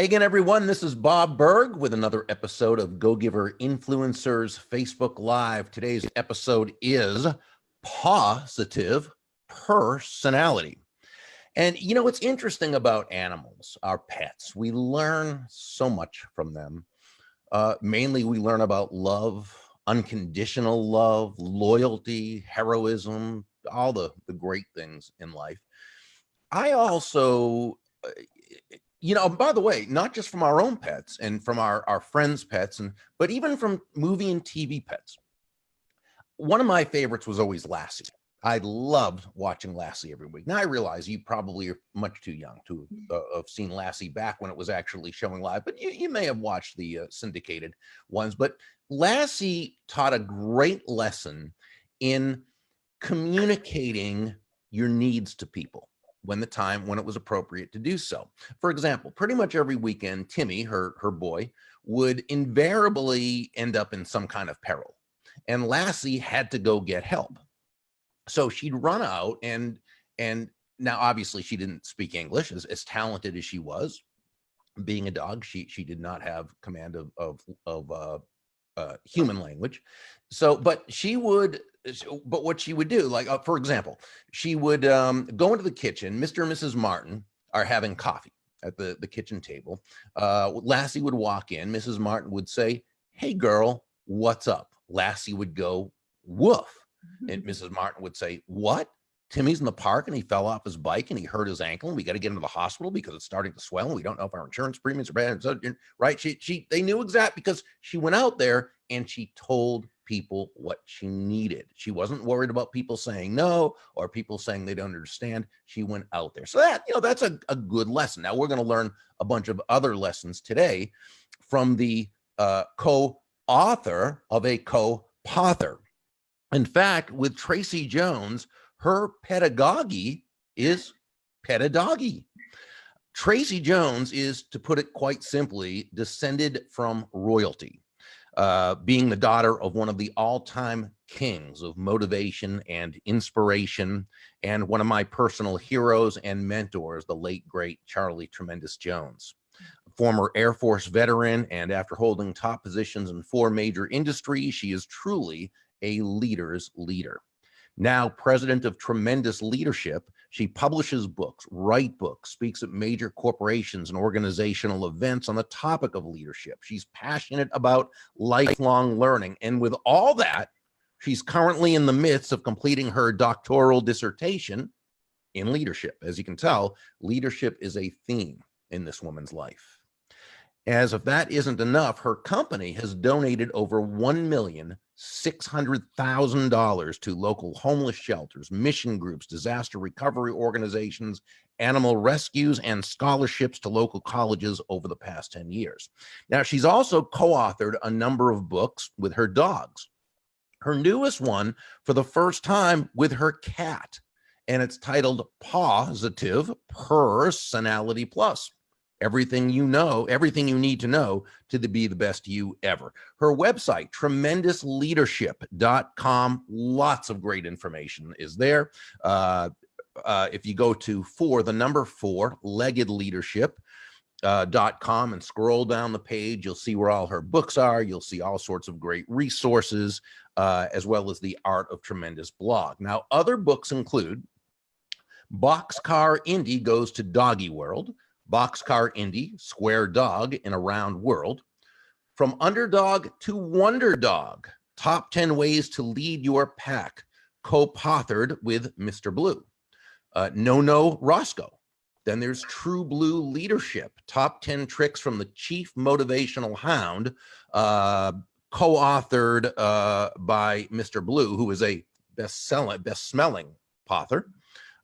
Hey again, everyone. This is Bob Burg with another episode of Go Giver Influencers Facebook Live. Today's episode is Pawsitive Purrsonality. And you know what's interesting about animals, our pets, we learn so much from them. Mainly we learn about love, unconditional love, loyalty, heroism, all the great things in life. I also, by the way, not just from our own pets and from our friends' pets, but even from movie and TV pets. One of my favorites was always Lassie. I loved watching Lassie every week. Now I realize you probably are much too young to have seen Lassie back when it was actually showing live, but you may have watched the syndicated ones. But Lassie taught a great lesson in communicating your needs to people when it was appropriate to do so. For example, pretty much every weekend, Timmy, her boy, would invariably end up in some kind of peril, and Lassie had to go get help. So she'd run out, and now obviously she didn't speak English. As talented as she was, being a dog, she did not have command of human language. So, but what she would do, like for example, she would go into the kitchen. Mr. and Mrs. Martin are having coffee at the kitchen table. Lassie would walk in. Mrs. Martin would say, "Hey girl, what's up?" Lassie would go, "Woof." And Mrs. Martin would say, "What? Timmy's in the park and he fell off his bike and he hurt his ankle and we got to get him to the hospital because it's starting to swell and we don't know if our insurance premiums are bad." So, right? They knew exactly, because she went out there and she told people what she needed. She wasn't worried about people saying no or people saying they don't understand. She went out there. So that's a good lesson. Now we're going to learn a bunch of other lessons today from the co-author of a co-Pawthor. In fact, with Tracey Jones, her pedagogy is pedagogy. Tracey Jones is, to put it quite simply, descended from royalty, being the daughter of one of the all-time kings of motivation and inspiration, and one of my personal heroes and mentors, the late, great Charlie Tremendous Jones. Former Air Force veteran, and after holding top positions in 4 major industries, she is truly a leader's leader. Now president of Tremendous Leadership, she publishes books, writes books, speaks at major corporations and organizational events on the topic of leadership. She's passionate about lifelong learning. And with all that, she's currently in the midst of completing her doctoral dissertation in leadership. As you can tell, leadership is a theme in this woman's life. As if that isn't enough, her company has donated over $1,600,000 to local homeless shelters, mission groups, disaster recovery organizations, animal rescues, and scholarships to local colleges over the past 10 years. Now, she's also co-authored a number of books with her dogs. Her newest one, for the first time, with her cat, and it's titled Pawsitive Purrsonality Plus. Everything you need to know to be the best you ever. Her website, tremendousleadership.com. Lots of great information is there. If you go to 4leggedleadership.com and scroll down the page, you'll see where all her books are. You'll see all sorts of great resources, as well as the Art of Tremendous blog. Now, other books include Boxcar Indy Goes to Doggy World, Boxcar Indy, Square Dog in a Round World, From Underdog to Wonder Dog, Top 10 Ways to Lead Your Pack, co-authored with Mr. Blue, No Roscoe. Then there's True Blue Leadership, Top 10 Tricks from the Chief Motivational Hound, co-authored by Mr. Blue, who is a best-smelling author.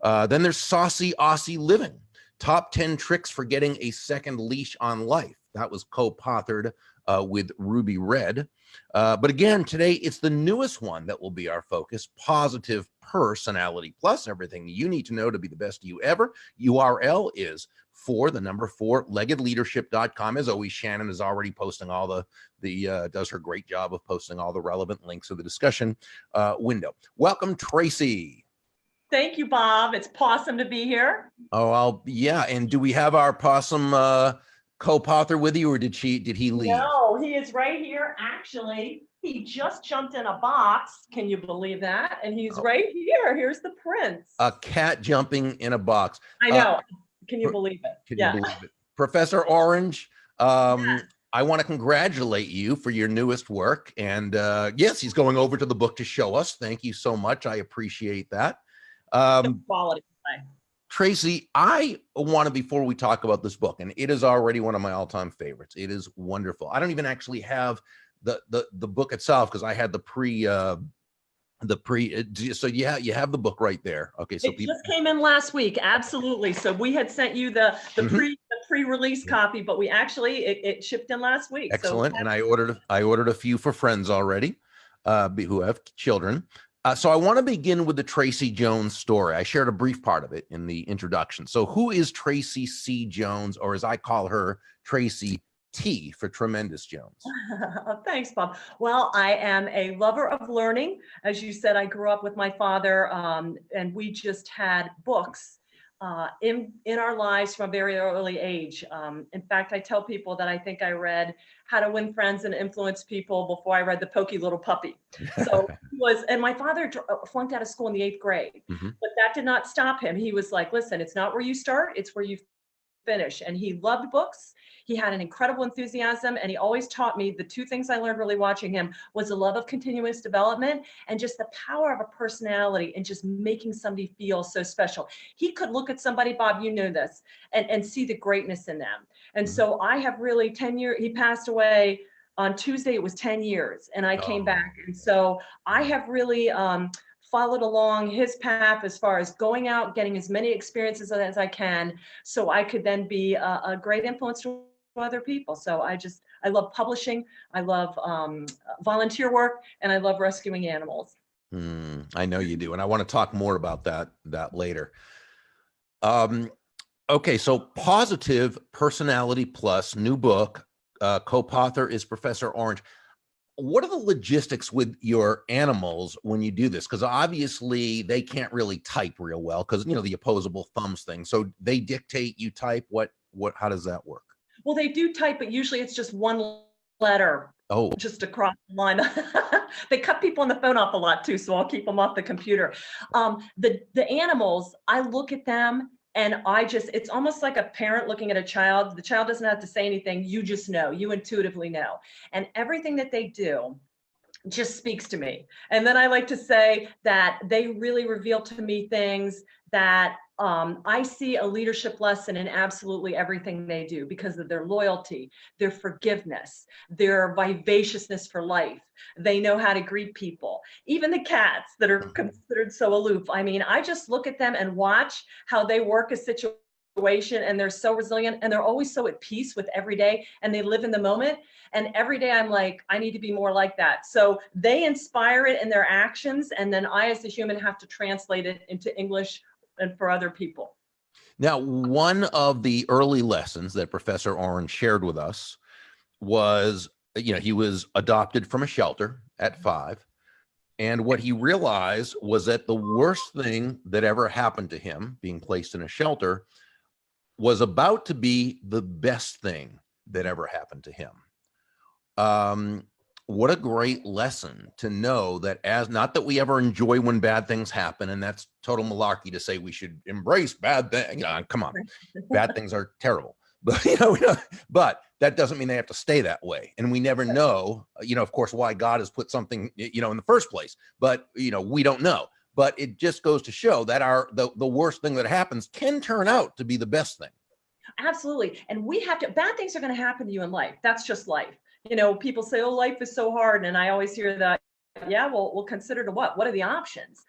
Then there's Saucy Aussie Living, Top 10 Tricks for Getting a Second Leash on Life. That was co-authored with Ruby Red. But again, today it's the newest one that will be our focus, Pawsitive Purrsonality Plus, everything you need to know to be the best you ever. URL is 4leggedleadership.com. As always, Shannon is already posting all does her great job of posting all the relevant links to the discussion window. Welcome, Tracey. Thank you, Bob. It's awesome to be here. Oh, yeah. And do we have our possum co-author with you, or did he leave? No, he is right here. Actually, he just jumped in a box. Can you believe that? And he's right here. Here's the prince. A cat jumping in a box. I know. Can you believe it? Can you believe it? Professor Orange, I want to congratulate you for your newest work. And yes, he's going over to the book to show us. Thank you so much. I appreciate that. Quality. Tracey, I want to, before we talk about this book, and it is already one of my all-time favorites. It is wonderful. I don't even actually have the book itself because I had the pre. So yeah, you have the book right there. Okay, so it just came in last week. Absolutely. So we had sent you the pre-release copy, but we actually it shipped in last week. Excellent. So, and I ordered a few for friends already, who have children. So I want to begin with the Tracey Jones story. I shared a brief part of it in the introduction. So who is Tracey C. Jones, or as I call her, Tracey T for Tremendous Jones? Thanks, Bob. Well, I am a lover of learning. As you said, I grew up with my father, and we just had books in our lives from a very early age. In fact, I tell people that I think I read How to Win Friends and Influence People before I read The Pokey Little Puppy. So and my father flunked out of school in the 8th grade, but that did not stop him. He was like, listen, it's not where you start, it's where you finish. And he loved books. He had an incredible enthusiasm, and he always taught me the two things I learned really watching him was the love of continuous development and just the power of a personality and just making somebody feel so special. He could look at somebody, Bob, you know this, and see the greatness in them. And so I have really 10 years, he passed away on Tuesday, it was 10 years, and I came back. And so I have really followed along his path as far as going out, getting as many experiences as I can, so I could then be a great influence to other people. So I love publishing, I love volunteer work, and I love rescuing animals. I know you do, and I want to talk more about that later. Okay, so Pawsitive Purrsonality Plus, new book, co-author is Professor Orange. What are the logistics with your animals when you do this? Because obviously they can't really type real well because, you know, the opposable thumbs thing. So they dictate, you type. How does that work? Well, they do type, but usually it's just one letter. Just across the line. They cut people on the phone off a lot too, so I'll keep them off the computer. The animals, I look at them and it's almost like a parent looking at a child. The child doesn't have to say anything. You just know, you intuitively know. And everything that they do just speaks to me. And then I like to say that they really reveal to me things that I see a leadership lesson in absolutely everything they do because of their loyalty, their forgiveness, their vivaciousness for life. They know how to greet people, even the cats that are considered so aloof. I mean, I just look at them and watch how they work a situation, and they're so resilient, and they're always so at peace with every day, and they live in the moment. And every day I'm like, I need to be more like that. So they inspire it in their actions, and then I, as a human, have to translate it into English and for other people. Now, one of the early lessons that Professor Orange shared with us was, you know, he was adopted from a shelter at 5. And what he realized was that the worst thing that ever happened to him, being placed in a shelter, was about to be the best thing that ever happened to him. What a great lesson to know that, as not that we ever enjoy when bad things happen, and that's total malarkey to say we should embrace bad things. You know, come on, bad things are terrible, but but that doesn't mean they have to stay that way. And we never know, of course, why God has put something, in the first place, but we don't know. But it just goes to show that the worst thing that happens can turn out to be the best thing. Absolutely. And bad things are going to happen to you in life. That's just life. People say, oh, life is so hard. And I always hear that, yeah, well, we'll consider to what are the options?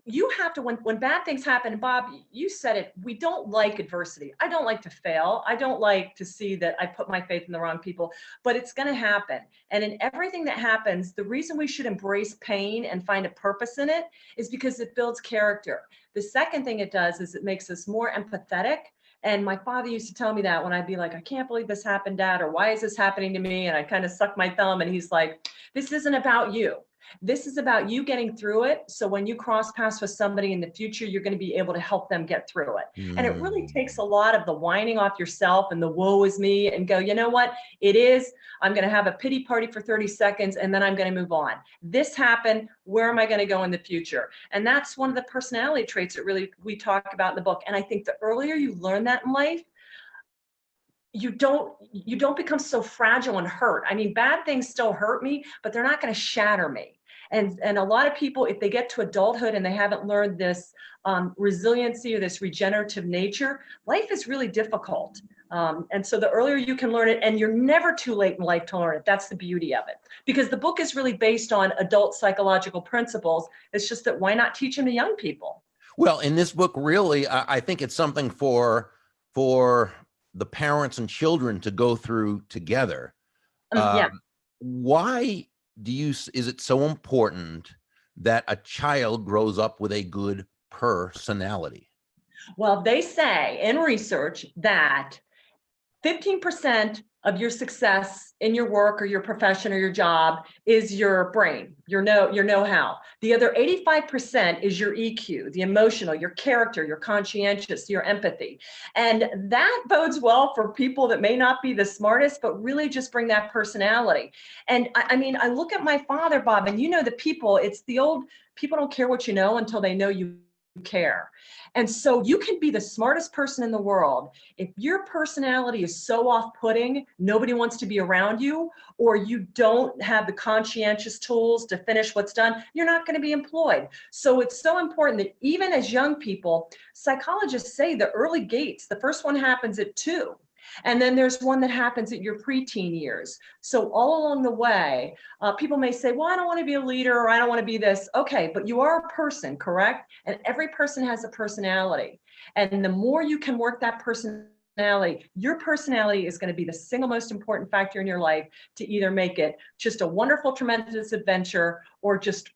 You have to, when bad things happen, and Bob, you said it, we don't like adversity. I don't like to fail. I don't like to see that I put my faith in the wrong people, but it's going to happen. And in everything that happens, the reason we should embrace pain and find a purpose in it is because it builds character. The second thing it does is it makes us more empathetic. And my father used to tell me that when I'd be like, I can't believe this happened, Dad, or why is this happening to me? And I kind of suck my thumb, and he's like, this isn't about you. This is about you getting through it. So when you cross paths with somebody in the future, you're going to be able to help them get through it. And it really takes a lot of the whining off yourself and the woe is me, and go, you know what it is? I'm going to have a pity party for 30 seconds and then I'm going to move on. This happened. Where am I going to go in the future? And that's one of the personality traits that really we talk about in the book. And I think the earlier you learn that in life, you don't become so fragile and hurt. I mean, bad things still hurt me, but they're not going to shatter me. And a lot of people, if they get to adulthood and they haven't learned this resiliency or this regenerative nature, life is really difficult. And so the earlier you can learn it, and you're never too late in life to learn it. That's the beauty of it, because the book is really based on adult psychological principles. It's just that why not teach them to young people? Well, in this book, really, I think it's something for the parents and children to go through together. Yeah. Why is it so important that a child grows up with a good personality? Well, they say in research that 15% of your success in your work or your profession or your job is your brain, your know-how. The other 85% is your EQ, the emotional, your character, your conscientious, your empathy. And that bodes well for people that may not be the smartest, but really just bring that personality. And I mean, I look at my father, Bob, and the people, it's the old, people don't care what you know until they know you care. And so you can be the smartest person in the world. If your personality is so off-putting, nobody wants to be around you, or you don't have the conscientious tools to finish what's done, you're not going to be employed. So it's so important that even as young people, psychologists say the early gates, the first one happens at 2. And then there's one that happens at your preteen years. So all along the way, people may say, well, I don't want to be a leader, or I don't want to be this. Okay, but you are a person, correct? And every person has a personality. And the more you can work that personality, your personality is going to be the single most important factor in your life to either make it just a wonderful, tremendous adventure, or just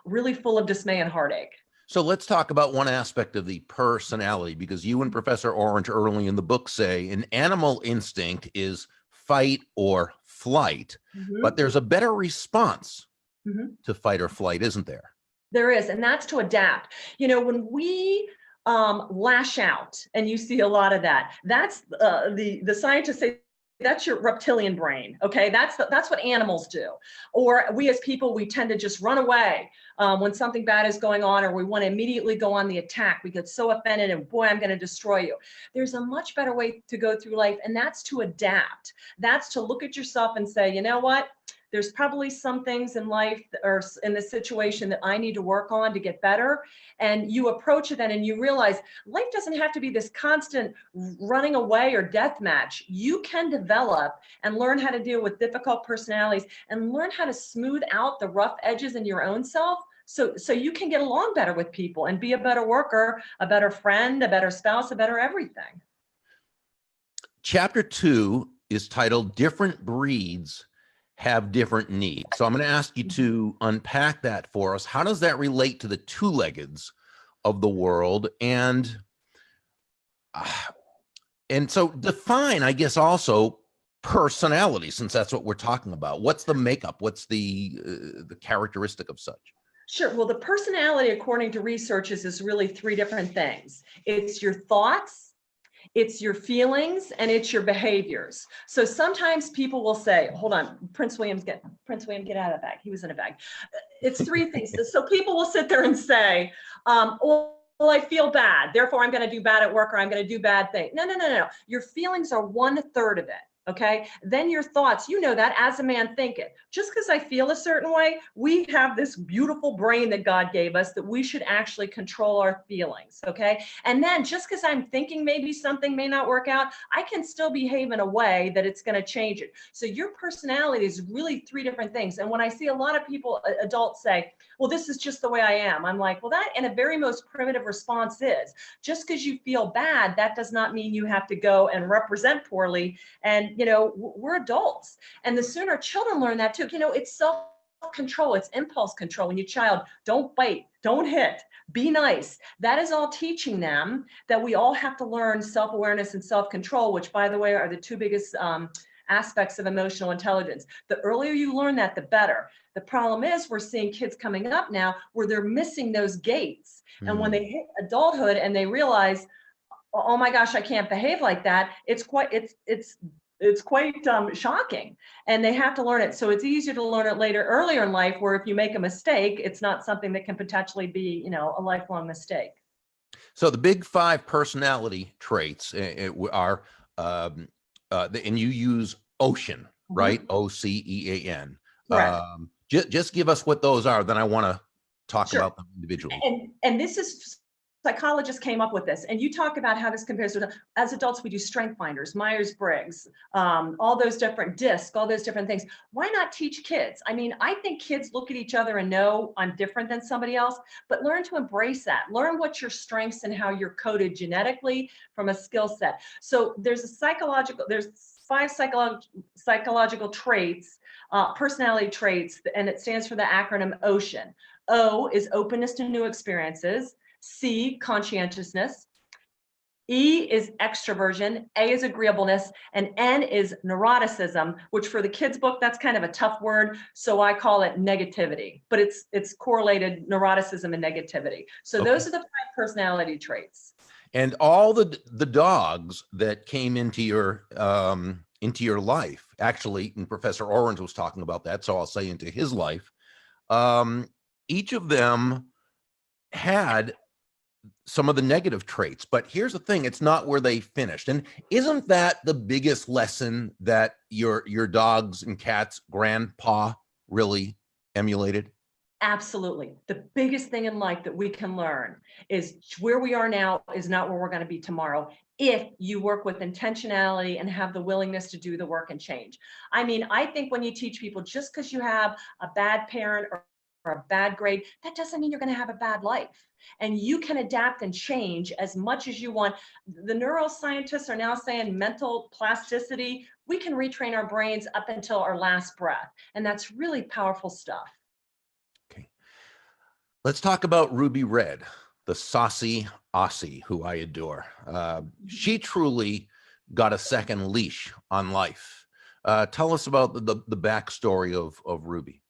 really full of dismay and heartache. So let's talk about one aspect of the personality, because you and Professor Orange early in the book say an animal instinct is fight or flight, but there's a better response to fight or flight, isn't there? There is, and that's to adapt. When we lash out, and you see a lot of that, that's the scientists say that's your reptilian brain. Okay, that's what animals do. Or we as people, we tend to just run away when something bad is going on, or we want to immediately go on the attack. We get so offended and boy, I'm going to destroy you. There's a much better way to go through life, and that's to adapt. That's to look at yourself and say, you know what? There's probably some things in life or in the situation that I need to work on to get better. And you approach it then and you realize life doesn't have to be this constant running away or death match. You can develop and learn how to deal with difficult personalities and learn how to smooth out the rough edges in your own self. So you can get along better with people and be a better worker, a better friend, a better spouse, a better everything. Chapter 2 is titled Different Breeds Have Different Needs. So I'm going to ask you to unpack that for us. How does that relate to the two-leggeds of the world? And so define, I guess, also personality, since that's what we're talking about. What's the makeup? What's the characteristic of such? Sure. Well, the personality, according to researchers, is really 3 different things. It's your thoughts, it's your feelings, and it's your behaviors. So sometimes people will say, hold on, Prince William, get out of the bag. He was in a bag. It's 3 things. So people will sit there and say, well, I feel bad, therefore I'm going to do bad at work, or I'm going to do bad things. No. Your feelings are 1/3 of it. Okay. Then your thoughts, that as a man thinking, just because I feel a certain way, we have this beautiful brain that God gave us that we should actually control our feelings. Okay. And then just because I'm thinking maybe something may not work out, I can still behave in a way that it's going to change it. So your personality is really 3 different things. And when I see a lot of people, adults say, well, this is just the way I am. I'm like, well, that in a very most primitive response is just because you feel bad, that does not mean you have to go and represent poorly. And we're adults, and the sooner children learn that too, it's self-control, it's impulse control. When you child, don't bite, don't hit, be nice. That is all teaching them that we all have to learn self-awareness and self-control, which, by the way, are the 2 biggest aspects of emotional intelligence. The earlier you learn that, the better. The problem is we're seeing kids coming up now where they're missing those gates. And when they hit adulthood and they realize, oh my gosh, I can't behave like that, it's quite shocking, and they have to learn it. So it's easier to learn it earlier in life, where if you make a mistake, it's not something that can potentially be, a lifelong mistake. So the big 5 personality traits are, and you use OCEAN, right? OCEAN. Correct. Just give us what those are. Then I want to talk Sure. about them individually. And this is, psychologists came up with this, and you talk about how this compares to, as adults, we do strength finders, Myers-Briggs, all those different DISC, all those different things. Why not teach kids? I mean, I think kids look at each other and know I'm different than somebody else, but learn to embrace that. Learn what your strengths and how you're coded genetically from a skill set. So there's 5 psychological traits, personality traits, and it stands for the acronym OCEAN. O is openness to new experiences. C, conscientiousness. E is extroversion. A is agreeableness. And N is neuroticism, which for the kids' book, that's kind of a tough word. So I call it negativity, but it's correlated, neuroticism and negativity. So those are the 5 personality traits. And all the dogs that came into your life, actually, and Professor Orange was talking about that, so I'll say into his life, each of them had some of the negative traits, but here's the thing, it's not where they finished. And isn't that the biggest lesson that your dogs and cats grandpa really emulated? Absolutely. The biggest thing in life that we can learn is where we are now is not where we're going to be tomorrow, if you work with intentionality and have the willingness to do the work and change. I mean, I think when you teach people, just because you have a bad parent or a bad grade, that doesn't mean you're going to have a bad life. And you can adapt and change as much as you want. The neuroscientists are now saying mental plasticity, we can retrain our brains up until our last breath. And that's really powerful stuff. Okay. Let's talk about Ruby Red, the saucy Aussie who I adore. She truly got a second leash on life. Tell us about the backstory of Ruby.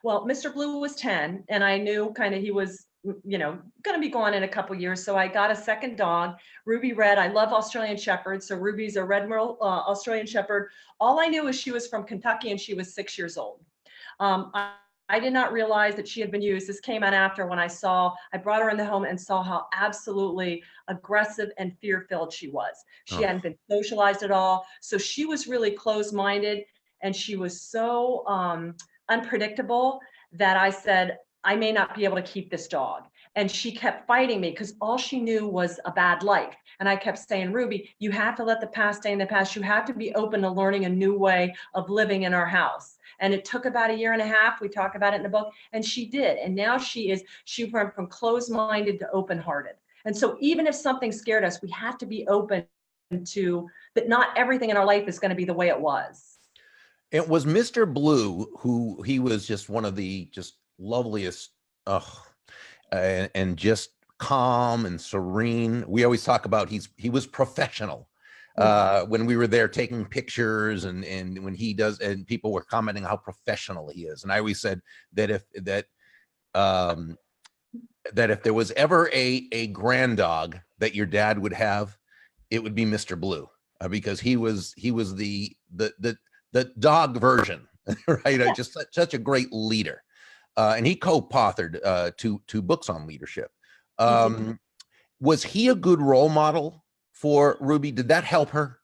Well, Mr. Blue was 10, and I knew kind of he was, going to be gone in a couple years. So I got a second dog, Ruby Red. I love Australian Shepherds. So Ruby's a red merle Australian Shepherd. All I knew is she was from Kentucky and she was 6 years old. I did not realize that she had been used. This came out after when I brought her in the home and saw how absolutely aggressive and fear-filled she was. She hadn't been socialized at all. So she was really closed-minded, and she was so unpredictable that I said, I may not be able to keep this dog. And she kept fighting me because all she knew was a bad life. And I kept saying, Ruby, you have to let the past stay in the past. You have to be open to learning a new way of living in our house. And it took about 1.5 years. We talk about it in the book, and she did. And now she went from closed-minded to open-hearted. And so even if something scared us, we have to be open to that. Not everything in our life is going to be the way it was. It was Mr. Blue, who he was just one of the just loveliest, and just calm and serene. We always talk about he was professional. When we were there taking pictures, and when he does, and people were commenting how professional he is. And I always said that if there was ever a grand dog that your dad would have, it would be Mr. Blue, because he was the dog version, right? Yeah. Just such a great leader. And he co-authored two books on leadership. Was he a good role model for Ruby? Did that help her?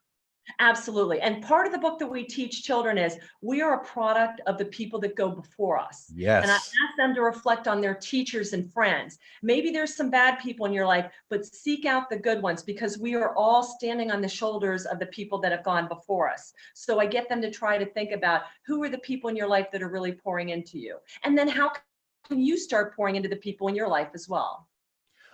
Absolutely. And part of the book that we teach children is we are a product of the people that go before us. Yes. And I ask them to reflect on their teachers and friends. Maybe there's some bad people in your life, but seek out the good ones, because we are all standing on the shoulders of the people that have gone before us. So I get them to try to think about who are the people in your life that are really pouring into you. And then how can you start pouring into the people in your life as well?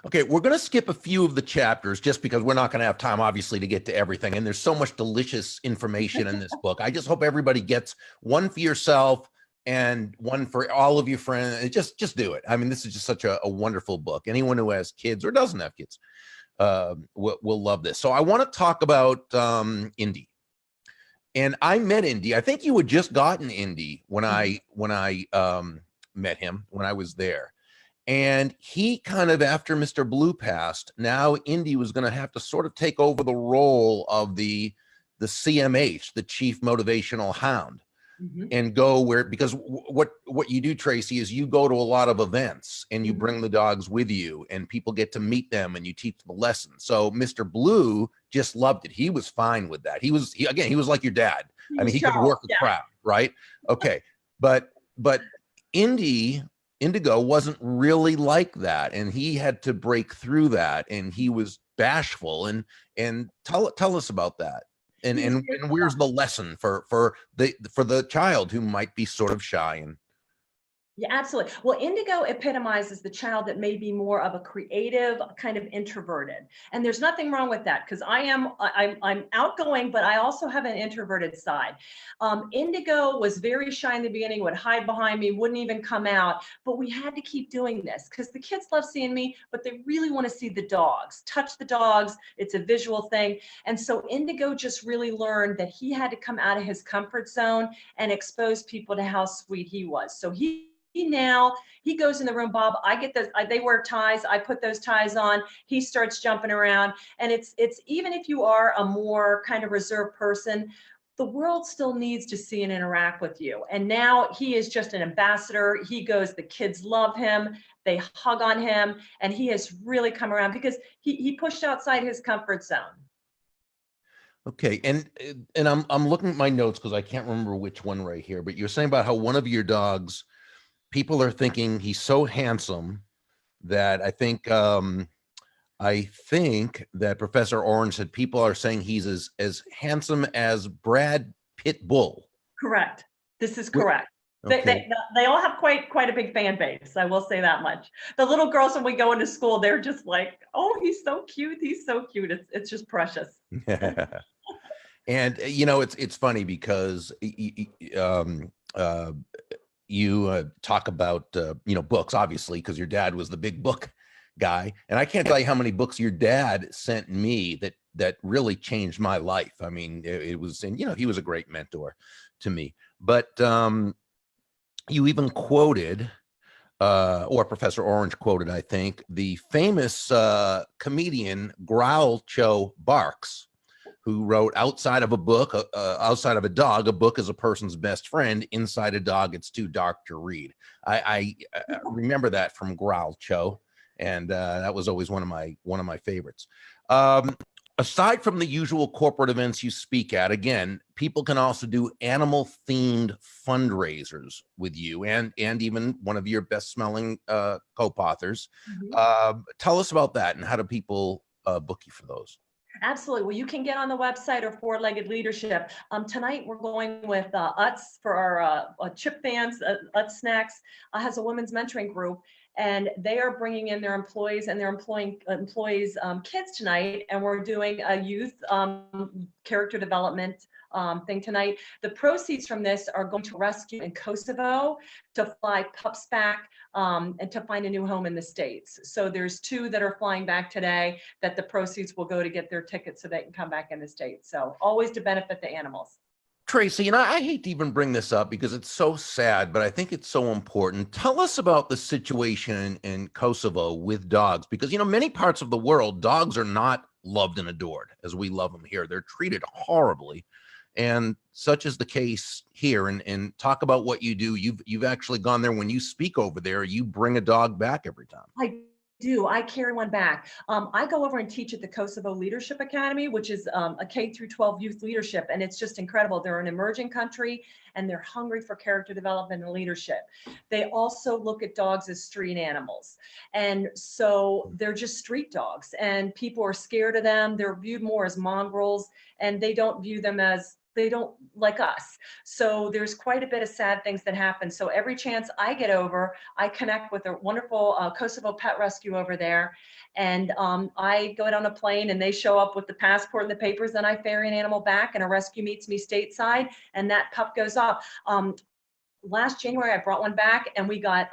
Okay, we're going to skip a few of the chapters just because we're not going to have time, obviously, to get to everything. And there's so much delicious information in this book. I just hope everybody gets one for yourself and one for all of your friends. Just do it. I mean, this is just such a wonderful book. Anyone who has kids or doesn't have kids will love this. So I want to talk about Indy. And I met Indy. I think you had just gotten Indy when Mhm. I met him when I was there. And he kind of, after Mr. Blue passed, now Indy was going to have to sort of take over the role of the CMH, the Chief Motivational Hound, Mhm. and go where, because what you do, Tracy, is you go to a lot of events and you Mhm. bring the dogs with you and people get to meet them and you teach the lesson. So Mr. Blue just loved it. He was fine with that. Again, he was like your dad. He I mean, was he could Charles. work a Yeah. crowd, right? Okay. But Indigo wasn't really like that, and he had to break through that, and he was bashful. And tell us about that. And He was and very and where's the lesson for the child who might be sort of shy and Yeah, absolutely. Well, indigo epitomizes the child that may be more of a creative, kind of introverted. And there's nothing wrong with that because I'm outgoing, but I also have an introverted side. Indigo was very shy in the beginning, would hide behind me, wouldn't even come out. But we had to keep doing this because the kids love seeing me, but they really want to see the dogs, touch the dogs. It's a visual thing. And so Indigo just really learned that he had to come out of his comfort zone and expose people to how sweet he was. So he goes in the room, Bob. I get those. They wear ties. I put those ties on. He starts jumping around, and it's even if you are a more kind of reserved person, the world still needs to see and interact with you. And now he is just an ambassador. He goes. The kids love him. They hug on him, and he has really come around because he pushed outside his comfort zone. okay. And I'm looking at my notes because I can't remember which one right here, but you're saying about how one of your dogs, people are thinking he's so handsome that I think that Professor Orange said people are saying he's as handsome as Brad Pitbull. Correct. This is Wh- correct. They, Okay. they, they all have quite a big fan base. I will say that much. The little girls when we go into school, they're just like, "Oh, he's so cute. He's so cute." It's just precious. And it's funny because you talk about books, obviously, because your dad was the big book guy, and I can't tell you how many books your dad sent me that really changed my life. I mean, it was, and he was a great mentor to me. But you even quoted, or Professor Orange quoted, I think, the famous comedian Groucho Barks, who wrote outside of a book, outside of a dog, a book is a person's best friend. Inside a dog, it's too dark to read. I remember that from Groucho, and that was always one of my favorites. Um, Aside from the usual corporate events you speak at, again, people can also do animal themed fundraisers with you, and even one of your best smelling co-authors. Mhm. Tell us about that, and how do people book you for those? Absolutely. Well, you can get on the website or Four-Legged Leadership. Tonight we're going with Utz for our chip fans. Utz Snacks has a women's mentoring group, and they are bringing in their employees and their employees kids tonight, and we're doing a youth character development thing tonight. The proceeds from this are going to rescue in Kosovo to fly pups back and to find a new home in the States. So there's two that are flying back today that the proceeds will go to get their tickets so they can come back in the States. So always to benefit the animals. Tracy, and I hate to even bring this up because it's so sad, but I think it's so important. Tell us about the situation in Kosovo with dogs, because many parts of the world, dogs are not loved and adored as we love them here. They're treated horribly, and such is the case here. And talk about what you do. You've actually gone there. When you speak over there, you bring a dog back every time. I do. I carry one back. I go over and teach at the Kosovo Leadership Academy, which is a K through 12 youth leadership, and it's just incredible. They're an emerging country, and they're hungry for character development and leadership. They also look at dogs as street animals, and so they're just street dogs, and people are scared of them. They're viewed more as mongrels, and they don't view them as they don't like us. So there's quite a bit of sad things that happen. So every chance I get over, I connect with a wonderful Kosovo pet rescue over there. And I go out on a plane and they show up with the passport and the papers. Then I ferry an animal back and a rescue meets me stateside and that pup goes off. last January, I brought one back, and we got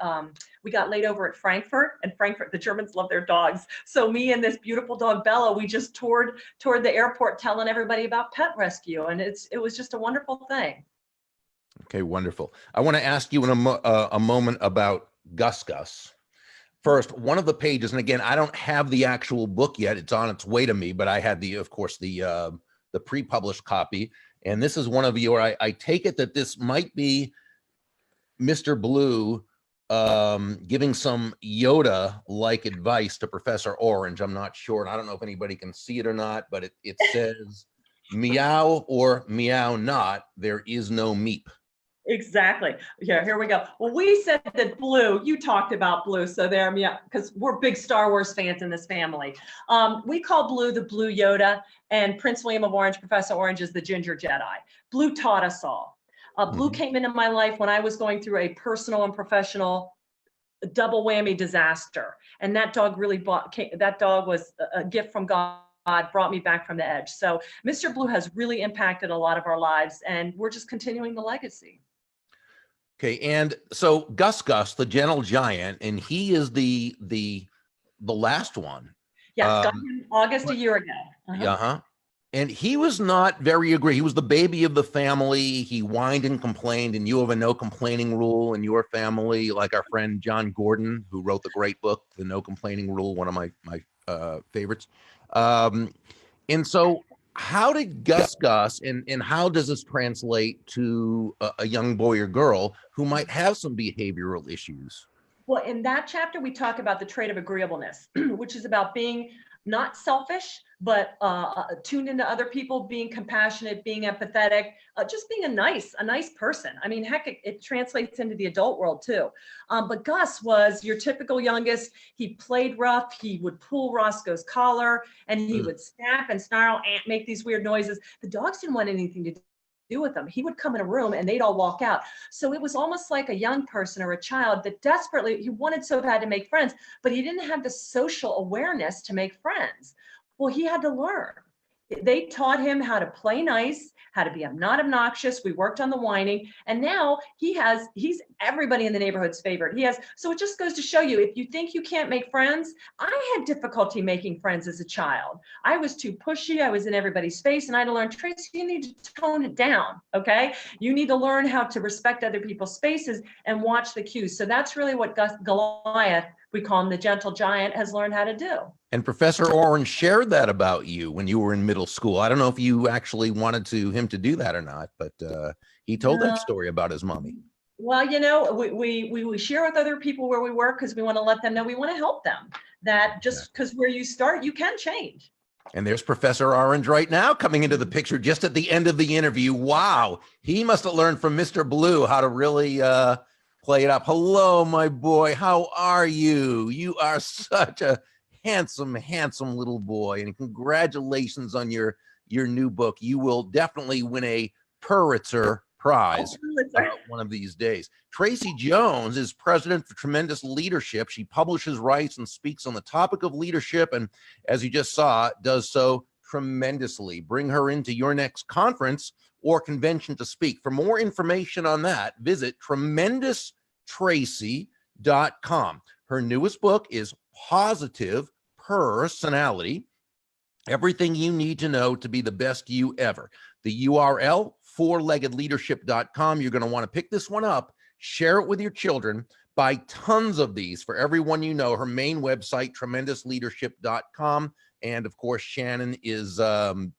laid over at Frankfurt, and Frankfurt, the Germans love their dogs. So me and this beautiful dog Bella, we just toured the airport, telling everybody about pet rescue, and it was just a wonderful thing. Okay, wonderful. I want to ask you in a moment about Gus Gus. First, one of the pages, and again, I don't have the actual book yet; it's on its way to me. But I had of course, the pre-published copy, and this is one of your. I take it that this might be Mr. Blue giving some Yoda-like advice to Professor Orange. I'm not sure, and I don't know if anybody can see it or not, but it says, "Meow or meow not, there is no meep." Exactly. Here we go. Well, we said that Blue, you talked about Blue, so there, yeah, because we're big Star Wars fans in this family. We call Blue the Blue Yoda, and Prince William of Orange, Professor Orange, is the Ginger Jedi. Blue taught us all. Blue came into my life when I was going through a personal and professional double whammy disaster, and that dog really that dog was a gift from God. Brought me back from the edge. So Mr. Blue has really impacted a lot of our lives, and we're just continuing the legacy. Okay, and so Gus Gus, the gentle giant, and he is the last one. Yes, got him August a year ago. And he was not very agreeable. He was the baby of the family. He whined and complained, and you have a no complaining rule in your family, like our friend John Gordon, who wrote the great book, The No Complaining Rule, one of my favorites. And so how did Gus Gus, and how does this translate to a young boy or girl who might have some behavioral issues? Well, in that chapter, we talk about the trait of agreeableness, which is about being not selfish, but tuned into other people, being compassionate, being empathetic, just being a nice person. I mean, heck, it translates into the adult world too. But Gus was your typical youngest. He played rough. He would pull Roscoe's collar, and he would snap and snarl and make these weird noises. The dogs didn't want anything to do with them. He would come in a room and they'd all walk out. So it was almost like a young person or a child that desperately, he wanted so bad to make friends, but he didn't have the social awareness to make friends. Well, he had to learn. They taught him how to play nice, how to be not obnoxious. We worked on the whining, and now he's everybody in the neighborhood's favorite. So it just goes to show you, if you think you can't make friends, I had difficulty making friends as a child. I was too pushy. I was in everybody's face, and I had to learn, Tracey, you need to tone it down, okay? You need to learn how to respect other people's spaces and watch the cues. So that's really what Goliath, we call him the gentle giant, has learned how to do. And Professor Orange shared that about you when you were in middle school. I don't know if you actually wanted him to do that or not, but he told that story about his mommy. Well, you know, we share with other people where we work because we want to let them know we want to help them. That just because where you start, you can change. And there's Professor Orange right now coming into the picture just at the end of the interview. Wow, he must have learned from Mr. Blue how to really play it up. Hello, my boy. How are you? You are such a handsome little boy, and congratulations on your new book. You will definitely win a Pulitzer Prize one of these days. Tracey Jones is president for Tremendous Leadership. She publishes, writes, and speaks on the topic of leadership, and as you just saw, does so tremendously. Bring her into your next conference or convention to speak. For more information on that, visit TremendousTracey.com. Her newest book is Pawsitive Purrsonality, everything you need to know to be the best you ever. The URL, fourleggedleadership.com. You're going to want to pick this one up, share it with your children, buy tons of these for everyone you know. Her main website, tremendousleadership.com. And of course, Shannon is putting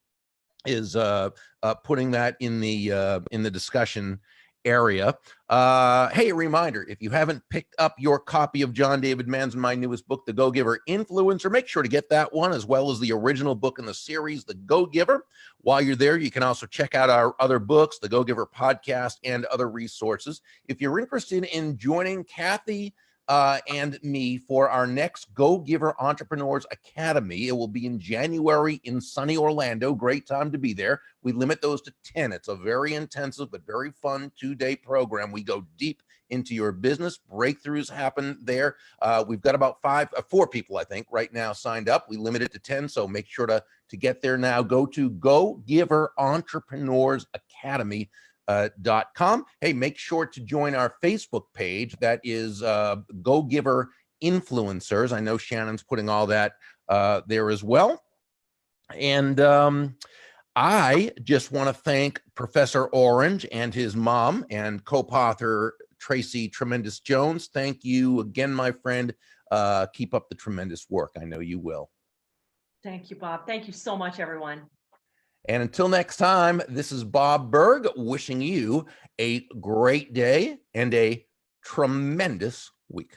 that in the discussion area. Hey, a reminder, if you haven't picked up your copy of John David Mann's my newest book, The Go-Giver Influencer, make sure to get that one, as well as the original book in the series, The Go-Giver. While you're there, you can also check out our other books, The Go-Giver podcast, and other resources. If you're interested in joining Kathy and me for our next Go-Giver Entrepreneurs Academy, it will be in January in sunny Orlando. Great time to be there. We limit those to 10. It's a very intensive but very fun 2-day program. We go deep into your business. Breakthroughs happen there. We've got about 4 people, I think, right now signed up. We limit it to 10, so make sure to get there now. Go to Go-Giver Entrepreneurs Academy. .com. Hey, make sure to join our Facebook page. That is Go Giver Influencers. I know Shannon's putting all that there as well. And I just want to thank Professor Orange and his mom and co-author Tracey Tremendous Jones. Thank you again, my friend. Keep up the tremendous work. I know you will. Thank you, Bob. Thank you so much, everyone. And until next time, this is Bob Burg wishing you a great day and a tremendous week.